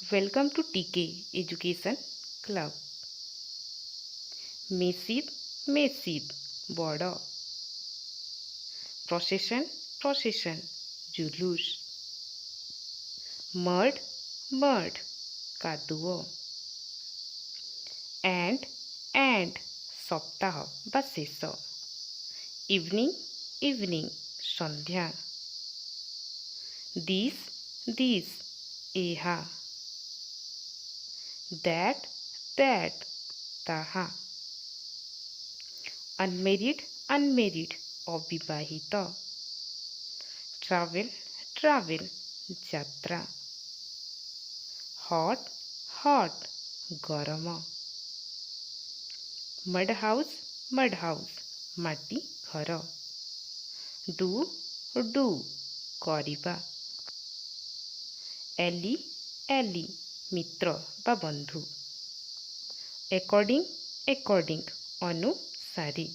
Welcome to TK Education Club. Mesid, Mesid, Border. Procession, Procession, Julus. Mud, Mud, Kaduo. And সপ্তাহ বা ଶେଷ. Evening, Evening, Sandhya. This, ଏହା. That, ତାହା. Unmarried, ଅବିବାହିତ. Travel, ଯାତ୍ରା. Hot, ଗରମ. Mud house, ମାଟି ଘର. Do, କରିବା. Ally, ମିତ୍ର ବା ବନ୍ଧୁ. According, ଅନୁସାରେ.